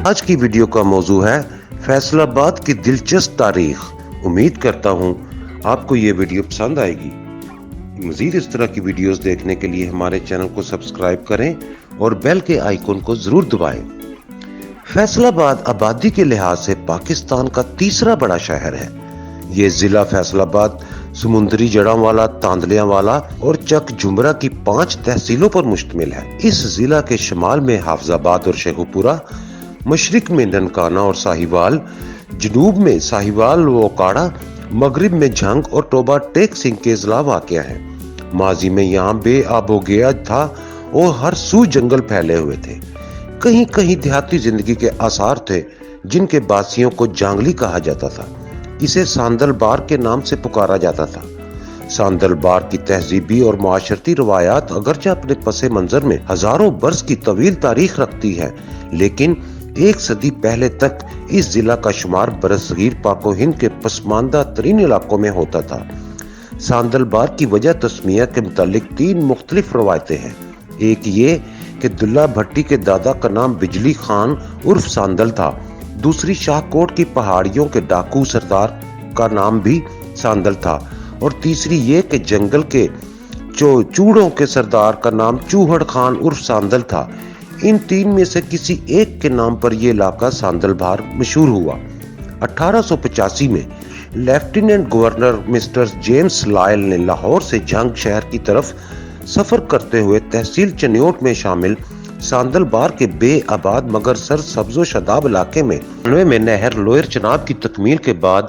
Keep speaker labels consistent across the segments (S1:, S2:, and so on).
S1: آج کی ویڈیو کا موضوع ہے فیصل آباد کی دلچسپ تاریخ۔ امید کرتا ہوں آپ کو یہ ویڈیو پسند آئے گی۔ مزید اس طرح کی ویڈیوز دیکھنے کے لیے ہمارے چینل کو سبسکرائب کریں اور بیل کے آئیکن کو ضرور دبائیں۔ فیصل آباد آبادی کے لحاظ سے پاکستان کا تیسرا بڑا شہر ہے۔ یہ ضلع فیصل آباد، سمندری جڑاں والا، تاندلیاں والا اور چک جھمرہ کی 5 تحصیلوں پر مشتمل ہے۔ اس ضلع کے شمال میں حافظ آباد اور شیخو پورہ، مشرق میں ننکانہ اور ساہیوال، جنوب میں ساہیوال و اوکاڑا، مغرب میں جھنگ اور ٹوبہ ٹیک سنگھ کے اضلاع واقع ہیں۔ ماضی میں یہاں بے آب و گیا تھا اور ہر سو جنگل پھیلے ہوئے تھے۔ کہیں کہیں دیہاتی زندگی کے آثار تھے جن کے باسیوں کو جانگلی کہا جاتا تھا۔ اسے ساندل بار کے نام سے پکارا جاتا تھا۔ ساندل بار کی تہذیبی اور معاشرتی روایات اگرچہ اپنے پس منظر میں ہزاروں برس کی طویل تاریخ رکھتی ہے، لیکن 1 صدی پہلے تک اس ضلع کا شمار برصغیر پاک و ہند کے پسماندہ ترین علاقوں میں ہوتا تھا۔ ساندل بار کی وجہ تسمیہ کے متعلق 3 مختلف روایتیں ہیں۔ ایک یہ کہ دلہ بھٹی کے دادا کا نام بجلی خان عرف ساندل تھا۔ دوسری شاہ کوٹ کی پہاڑیوں کے ڈاکو سردار کا نام بھی ساندل تھا، اور تیسری یہ کہ جنگل کے چوڑوں کے سردار کا نام چوہڑ خان عرف ساندل تھا۔ ان 3 میں سے کسی ایک کے نام پر یہ علاقہ ساندل بار مشہور ہوا۔ 1885 میں lieutenant governor mister James Lyall نے لاہور سے جھنگ شہر کی طرف سفر کرتے ہوئے تحصیل چنیوٹ میں شامل ساندل بار کے بے آباد مگر سر سبز و شاداب علاقے میں نہر لوئر چناب کی تکمیل کے بعد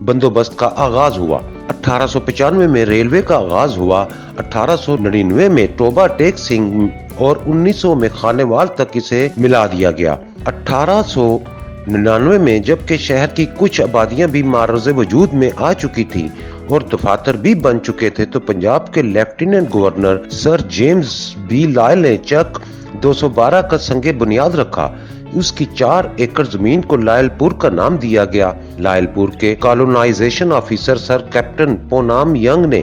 S1: بندوبست کا آغاز ہوا۔ 1895 میں ریلوے کا آغاز ہوا۔ 1899 میں ٹوبہ ٹیک سنگھ اور 1900 میں خانیوال تک اسے ملا دیا گیا۔ 1899 میں جبکہ شہر کی کچھ آبادیاں بھی معرض وجود میں آ چکی تھی اور دفاتر بھی بن چکے تھے، تو پنجاب کے lieutenant governor sir James B Lyall نے چک 212 کا سنگ بنیاد رکھا۔ اس کی 4 ایکڑ زمین کو لائل پور کا نام دیا گیا۔ لائل پور کے کالونائزیشن آفیسر سر کیپٹن پونام ینگ نے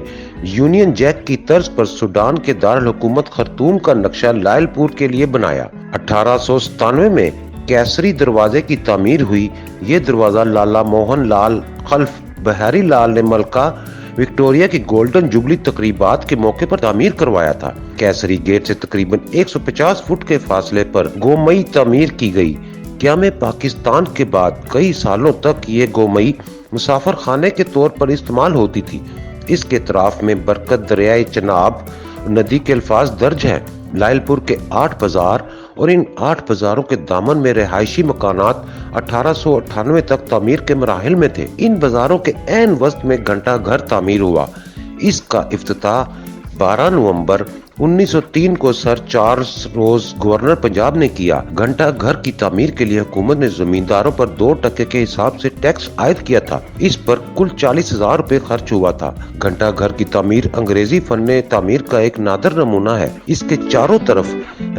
S1: یونین جیک کی طرز پر سوڈان کے دارالحکومت خرطوم کا نقشہ لائل پور کے لیے بنایا۔ 1897 میں کیسری دروازے کی تعمیر ہوئی۔ یہ دروازہ لالا موہن لال خلف بہاری لال نے ملکہ وکٹوریہ کی گولڈن جوبلی تقریبات کے موقع پر تعمیر کروایا تھا۔ کیسری گیٹ سے تقریباً 150 فٹ کے فاصلے پر گومئی تعمیر کی گئی۔ قیام پاکستان کے بعد کئی سالوں تک یہ گومئی مسافر خانے کے طور پر استعمال ہوتی تھی۔ اس کے اطراف میں برکت دریائے چناب ندی کے الفاظ درج ہیں۔ لائل پور کے 8 بازار اور ان 8 بازاروں کے دامن میں رہائشی مکانات 1898 تک تعمیر کے مراحل میں تھے۔ ان بازاروں کے عین وسط میں گھنٹہ گھر تعمیر ہوا۔ اس کا افتتاح 12 نومبر 1903 کو سر چارلس روز گورنر پنجاب نے کیا۔ گھنٹہ گھر کی تعمیر کے لیے حکومت نے زمینداروں پر 2% کے حساب سے ٹیکس عائد کیا تھا۔ اس پر کل 40,000 روپے خرچ ہوا تھا۔ گھنٹہ گھر کی تعمیر انگریزی فن تعمیر کا ایک نادر نمونہ ہے۔ اس کے چاروں طرف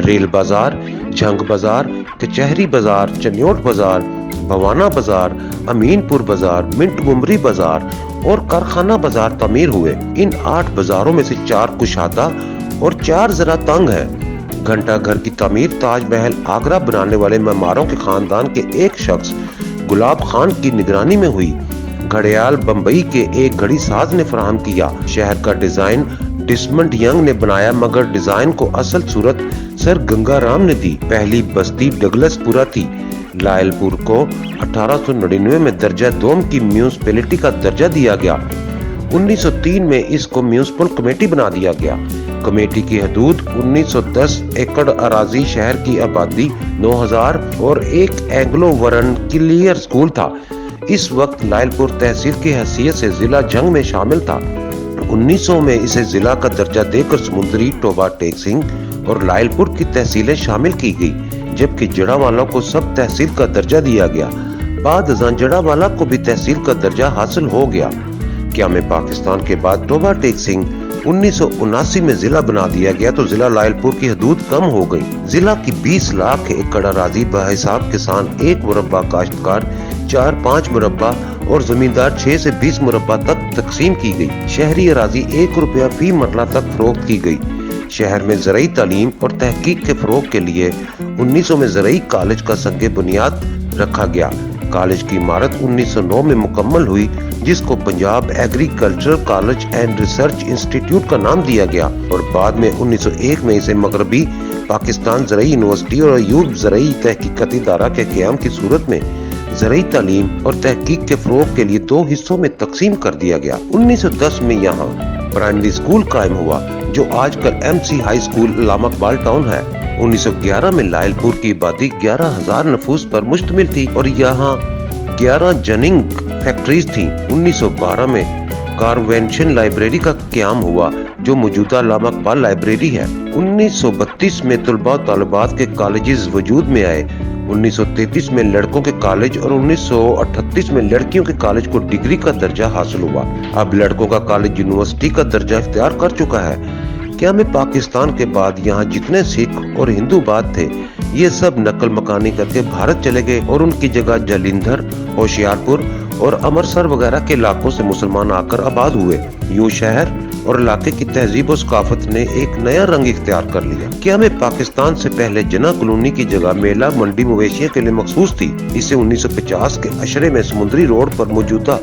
S1: ریل بازار، جھنگ بازار، کچہری بازار، چنیوٹ بازار، بھوانا بازار، امین پور بازار، منٹ گمری بازار اور کارخانہ بازار تعمیر ہوئے۔ ان 8 بازاروں میں سے 4 کشادہ اور 4 ذرا تنگ ہے۔ گھنٹہ گھر کی تعمیر تاج محل آگرہ بنانے والے معماروں کے خاندان کے ایک شخص گلاب خان کی نگرانی میں ہوئی۔ گھڑیال بمبئی کے ایک گھڑی ساز نے فراہم کیا۔ شہر کا ڈیزائن ڈسمنڈ ینگ نے بنایا، مگر ڈیزائن کو اصل صورت سر گنگا رام نے دی۔ پہلی بستی ڈگلس پورا تھی۔ لائل پور کو 1899 میں درجہ دوم کی میونسپلٹی کا درجہ دیا گیا۔ 1903 میں اس کو میونسپل کمیٹی بنا دیا گیا۔ کمیٹی کی حدود 1910 ایکڑ اراضی، شہر کی آبادی 9000 اور ایک اینگلو ورن کلیئر سکول تھا۔ اس وقت لائل پور تحصیل کی حیثیت سے ضلع جھنگ میں شامل تھا۔ 1900 میں اسے ضلع کا درجہ دے کر سمندری ٹوبہ ٹیک سنگھ اور لائل پور کی تحصیلیں شامل کی گئی، جبکہ جڑاں والا کو سب تحصیل کا درجہ دیا گیا۔ بعد ازاں جڑاں والا کو بھی تحصیل کا درجہ حاصل ہو گیا۔ قیام پاکستان کے بعد ٹوبہ ٹیک سنگھ 1979 میں ضلع بنا دیا گیا تو ضلع لائل پور کی حدود کم ہو گئی۔ ضلع کی 20 لاکھ ایکڑ اراضی بحساب کسان 1 مربع، کاشتکار 4-5 مربع اور زمیندار 6 سے 20 مربع تک تقسیم کی گئی۔ شہری اراضی 1 روپیہ فی مرلہ تک فروخت کی گئی۔ शहर में ज़राई तालीम और तहकीक के फ़रोग़ के लिए 1900 में ज़राई कॉलेज का संग बुनियाद रखा गया। कॉलेज की इमारत 1909 में मुकम्मल हुई, जिसको Punjab agricultural college and research institute का नाम दिया गया और बाद में 1901 में इसे मगरबी पाकिस्तान ज़राई यूनिवर्सिटी और अयूब ज़राई तहकीकती इदारा के क़याम की सूरत में ज़राई तालीम और तहकीक के फ़रोग़ के लिए 2 हिस्सों में तकसीम कर दिया गया। 1910 में यहाँ प्राइमरी स्कूल कायम हुआ, जो आजकल MC हाई स्कूल अल्लामा इकबाल टाउन है। 1911 में लायलपुर की आबादी 11,000 नफूस पर मुश्तमिल थी और यहाँ 11 जनिंग फैक्ट्रीज थी। 1912 में कारवेंशन लाइब्रेरी का क़याम हुआ, जो मौजूदा अल्लामा इकबाल लाइब्रेरी है। 1932 में तलबा तालिबात के कॉलेजेस वजूद में आए। 1933 में लड़कों के कॉलेज और 1938 में लड़कियों के कॉलेज को डिग्री का दर्जा हासिल हुआ। अब लड़कों का कॉलेज यूनिवर्सिटी का दर्जा इख्तियार कर चुका है। क्या में पाकिस्तान के बाद यहाँ जितने सिख और हिंदू बाद थे, ये सब नकल मकानी करके भारत चले गए और उनकी जगह जालंधर, होशियारपुर और अमृतसर वगैरह के इलाकों से मुसलमान आकर आबाद हुए। यूं शहर और इलाके की तहजीब और सकाफत ने एक नया रंग इख्तियार कर लिया। क्या में पाकिस्तान से पहले जना कॉलोनी की जगह मेला मंडी मवेशियों के लिए मखसूस थी। इसे 1950 के अशरे में समुद्री रोड पर मौजूदा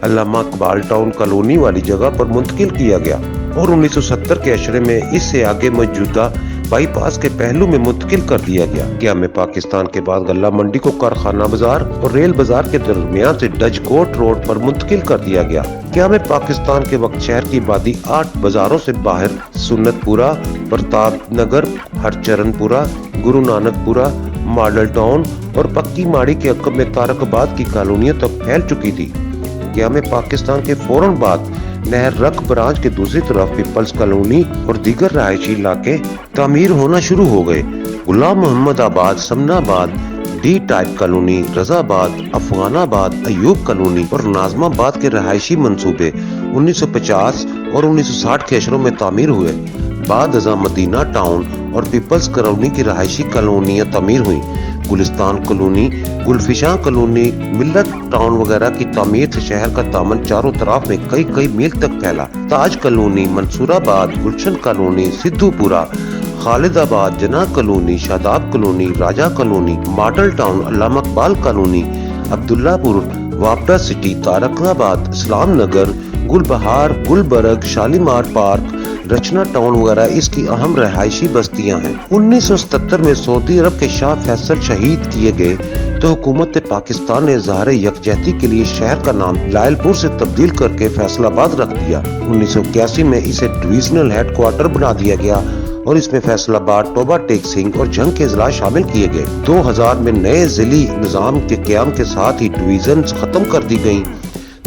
S1: अल्लामा इकबाल टाउन कॉलोनी वाली जगह पर मुंतकिल किया गया और 1970 के अशरे में इससे आगे मौजूदा बाईपास के पहलू में मुंतकिल कर दिया गया। क्या में पाकिस्तान के बाद गल्ला मंडी को कारखाना बाजार और रेल बाजार के दरमियान से डजकोट रोड पर मुंतकिल कर दिया गया। क्या में पाकिस्तान के वक्त शहर की आबादी 8 बाजारों से बाहर सुन्नतपुरा, प्रताप नगर, हरचरणपुरा, गुरु नानकपुरा, मॉडल टाउन और पक्की माड़ी के अकब में तारकबाद की कॉलोनियों तक फैल चुकी थी। क्या में पाकिस्तान के फौरन बाद नहर रख ब्रांच के दूसरी तरफ पीपल्स कॉलोनी और दीगर रहायशी इलाके तामीर होना शुरू हो गए। Ghulam Muhammad Abad, Samanabad, D type colony, Razabad, Afghanabad, Ayub colony और नाजमाबाद के रहायशी मंसूबे 1950 और 1960 के अशरों में तामीर हुए। बाद अज़ा मदीना टाउन और पीपल्स कॉलोनी की रहायशी कॉलोनियाँ तामीर हुई। गुलिस्तान कॉलोनी, गुलफिशां कॉलोनी, मिल्लत टाउन वगैरह की तामीर से शहर का दामन चारों तरफ में कई मील तक फैला। ताज कॉलोनी, मंसूराबाद, गुलशन कॉलोनी, सिद्धूपुरा, खालिदाबाद, जना कॉलोनी, शादाब कॉलोनी, राजा कॉलोनी, मॉडल टाउन, अल्लामा इकबाल कॉलोनी, अब्दुल्लापुर, वापडा सिटी, तारकाबाद, इस्लाम नगर, गुलबहार, गुलबर्ग, शालीमार पार्क, रचना टाउन वगैरह इसकी अहम रहायशी बस्तियां हैं। 1977 में सऊदी अरब के शाह फैसल शहीद किए गए तो हुकूमत पाकिस्तान ने इज़हार यकजहती के लिए शहर का नाम लायलपुर से तब्दील करके फैसलाबाद रख दिया। 1981 में इसे डिविजनल हेडक्वार्टर बना दिया गया और इसमें फैसलाबाद, टोबा टेक सिंह और जंग के अजला शामिल किए गए। 2000 में नए जिली निज़ाम के क़याम के साथ ही डिवीजन खत्म कर दी गयी।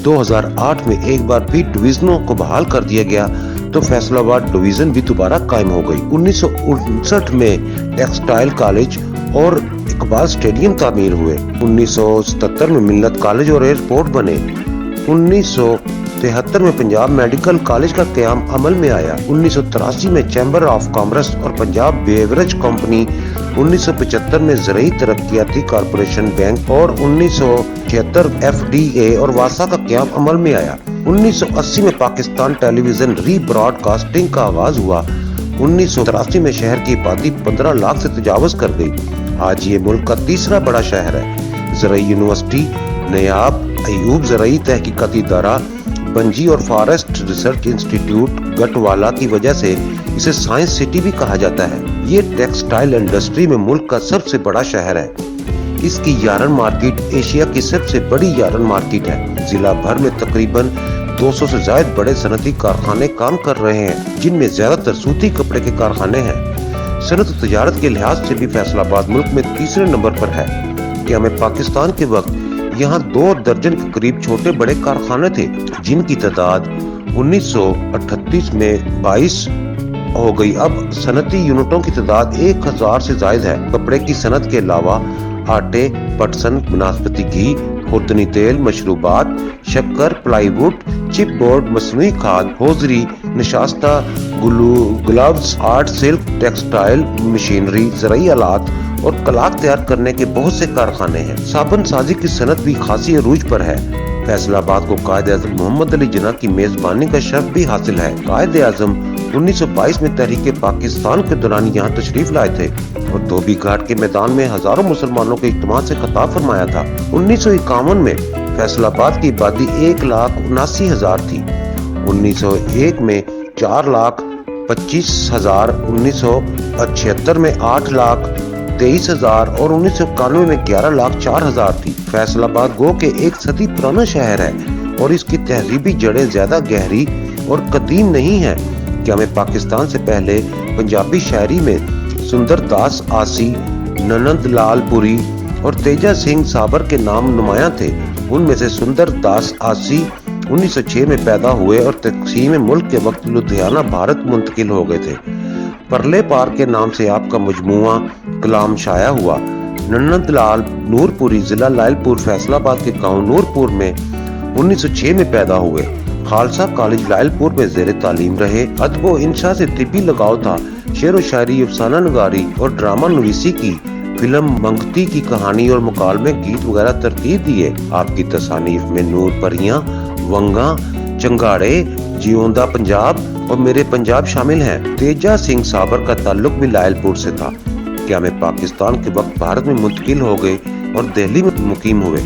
S1: 2008 में एक बार भी डिवीजनों को बहाल कर दिया गया तो फैसलाबाद डिवीजन भी दोबारा कायम हो गई। 1959 में टेक्सटाइल कॉलेज और इकबाल स्टेडियम तामीर हुए। 1977 में मिल्लत कॉलेज और एयरपोर्ट बने। 1973 में पंजाब मेडिकल कॉलेज का क़याम अमल में आया। 1983 में चैम्बर ऑफ कॉमर्स और पंजाब बेवरेज कंपनी, 1975 में ज़राई तरक्याती कॉरपोरेशन बैंक और 1976 FDA और वासा का क़याम अमल में आया। 1980 में पाकिस्तान टेलीविजन री-ब्रॉडकास्टिंग का आगाज हुआ। 1983 में शहर की आबादी 15 लाख से तजावज कर गई। आज ये मुल्क का तीसरा बड़ा शहर है। ज़राई यूनिवर्सिटी, नयाब, अयूब ज़राई तहकीकाती इदारा, बंजी और फॉरेस्ट रिसर्च इंस्टीट्यूट गटवाला की वजह से इसे साइंस सिटी भी कहा जाता है। ये टेक्सटाइल इंडस्ट्री में मुल्क का सबसे बड़ा शहर है। इसकी यारन मार्केट एशिया की सबसे बड़ी यारन मार्केट है। जिला भर में तकरीबन 200 से ज्यादा बड़े सनती कारखाने काम कर रहे हैं, जिनमें ज्यादातर सूती कपड़े के कारखाने हैं। सनत तजारत के लिहाज से भी फैसलाबाद मुल्क में तीसरे नंबर पर है। क्या में पाकिस्तान के वक्त यहाँ 2 दर्जन के करीब छोटे बड़े कारखाने थे, जिनकी तादाद 1938 में 22 हो गई। अब सनती यूनिटों की तादाद 1000 से ज्यादा है। कपड़े की सनत के अलावा आटे, पटसन, वनस्पति घी, खुर्दनी तेल, मशरूबात, शक्कर, प्लाईवुड, चिप बोर्ड, मसनूई खाद, हौजरी, नशास्ता, gloves, art, silk, textile, machinery, ज़राई आलात और कलाक तैयार करने के बहुत से कारखाने हैं। साबुन साजी की सनत भी खासी अरूज पर है। फैसलाबाद को कायद-ए-आज़म मोहम्मद अली जिन्ना की मेजबानी का शर्फ भी हासिल है। कायद-ए-आज़म 1922 में तहरीक पाकिस्तान के दौरान यहाँ तशरीफ लाए थे और धोबी घाट के मैदान में हजारों मुसलमानों के इज्तिमा से खिताब फरमाया था। 1951 में फैसलाबाद की आबादी 1,79,000 थी। 1901 में 4,25,000, 1976 में 8,23,000 और 1991 में 11,04,000 थी। फैसलाबाद गो के एक सदी पुराना शहर है और इसकी तहजीबी जड़ें ज्यादा गहरी और कदीम नहीं है। क्या में पाकिस्तान से पहले पंजाबी शायरी में सुंदर दास आसी, ननंद लाल पुरी और तेजा सिंह साबर के नाम नुमाया थे। उनमें से सुंदर दास आसी 1906 में पैदा हुए और तक़सीम मुल्क के वक्त लुधियाना भारत मुंतकिल हो गए थे। परले पार के नाम से आपका मजमुआ कलाम शाया हुआ। ननंद लाल नूरपुरी जिला लायलपुर फैसलाबाद के गांव नूरपुर में 1906 में पैदा हुए। खालसा कॉलेज लायलपुर में ज़ेरे तालीम रहे। अदब व इंशा से तिब्बी लगाव था। शेर व शायरी, अफसाना नगारी और ड्रामा नवीसी की, फिल्म मंगती की कहानी और मुकालमे गीत वगैरह तरतीब दिए। आपकी तसानीफ में नूर परियां, वंगा, चंगाड़े, जियोंदा पंजाब और मेरे पंजाब शामिल हैं। तेजा सिंह साबर का ताल्लुक भी लायलपुर से था। क्या में पाकिस्तान के वक्त भारत में मुंतकिल हो गए और दिल्ली में मुकीम हुए।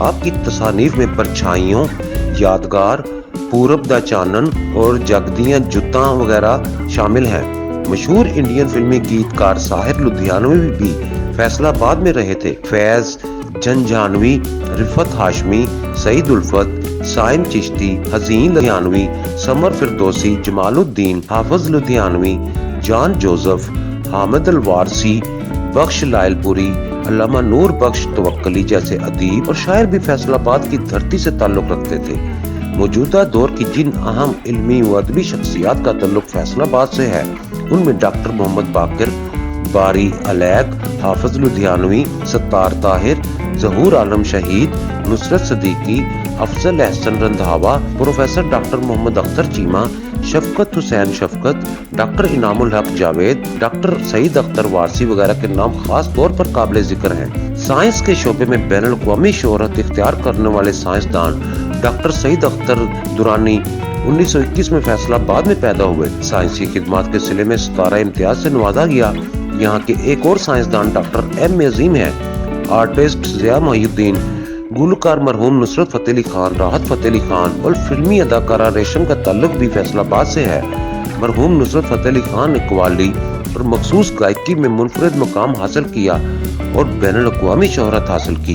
S1: आपकी तसानीफ में परछाइयों, यादगार, पूरब दा चानन और जगदियां जुत्तां वगैरह शामिल हैं। मशहूर इंडियन फिल्मी गीतकार साहिर लुधियानवी भी फैसलाबाद में रहे थे। फैज, झंझानवी, रिफत हाशमी, सईद उल्फत, साइम चिश्ती, हसीन लुधियानवी, समर फिरदौसी, जमालुद्दीन, हाफिज लुधियानवी, जान जोसेफ, हामिद अल वारसी, बख्श लायलपुरी, अल्लामा नूर बख्श तवक्कली जैसे अदीब और शायर भी फैसलाबाद की धरती से ताल्लुक रखते थे। मौजूदा दौर की जिन अहम इल्मी व अदबी शख्सियात का ताल्लुक फैसलाबाद से है उनमें डॉक्टर मोहम्मद बाकिर, बारी अलैक, हाफिज लुधियानवी, सत्तार ताहिर, ज़हूर आलम शहीद, नुसरत सदीकी, अफजल एहसन रंधावा, प्रोफेसर डॉक्टर मोहम्मद अख्तर चीमा, शफकत हुसैन शफकत, डॉक्टर इनामुल हक जावेद, डॉक्टर सईद अख्तर वारसी वगैरह के नाम खास तौर पर काबिल जिक्र हैं। साइंस के शोबे में बैनुल अक़वामी शोहरत इख्तियार करने वाले साइंसदान डॉक्टर सईद अख्तर दुरानी 1921 में फैसलाबाद में पैदा हुए। साइंसी खिदमात के सिले में 17 इम्तियाज से नवाजा गया। यहाँ के एक और साइंसदान डॉक्टर एम अजीम है। आर्टिस्ट ज़िया मोहिउद्दीन, गुलकार मरहूम नुसरत फतेह अली खान, राहत फतेह अली खान और फिल्मी अदाकारा रेशम का ताल्लुक भी फैसलाबाद से है। मरहूम नुसरत फतेह अली खान ने कव्वाली और मखसूस गायकी में मुनफरिद मुकाम हासिल किया और बैनुल अक़वामी शोहरत हासिल की।